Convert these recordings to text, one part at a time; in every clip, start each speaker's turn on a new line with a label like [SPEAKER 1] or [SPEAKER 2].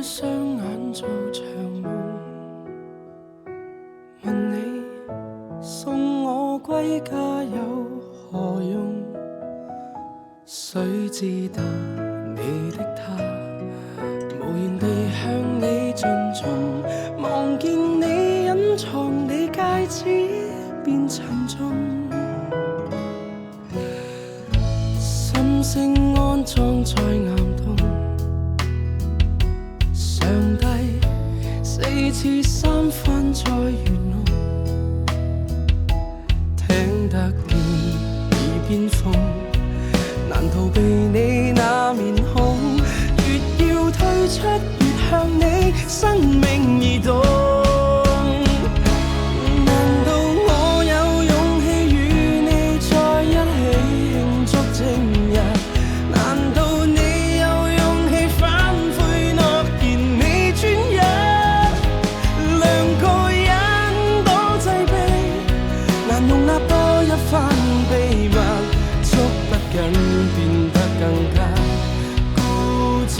[SPEAKER 1] 雙眼做場夢，問你送我歸家有何用？誰知道你的他無言地向你盡忠，望見你隱藏你戒指變沉重，心聲安裝在岩洞，上帝4次3番在愚弄，聽得見耳邊風，難逃避你那面孔，越要退出越向你生命移動。難道我有勇氣與你在一起慶祝正日？難道你有勇氣反悔諾言你專一？兩個人多擠迫，難容納多一番秘密，捉不緊變得更加固執。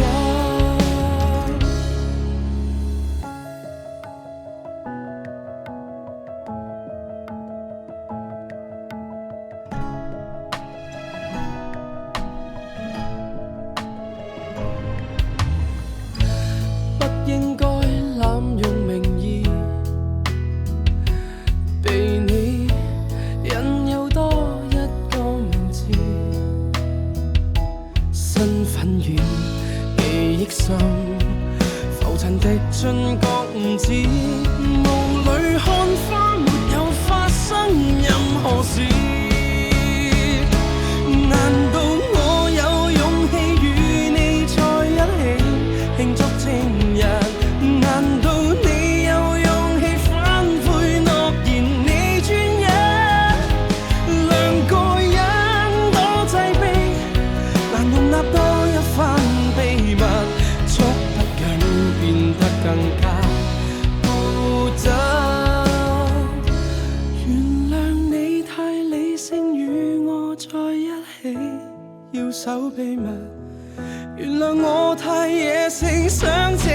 [SPEAKER 1] 不應該濫用名義，被你引誘多一個名字，身份遠，記憶深，浮塵滴進覺悟知，霧裏看花沒有發生任何事。難道我有勇氣與你在一起慶祝正日？難道你有勇氣反悔諾言你專一？兩個人多擠迫，難容納多一番秘密，捉不緊變得更加固執。原諒你太理性與我在一起，要守秘密。原諒我太野性，想這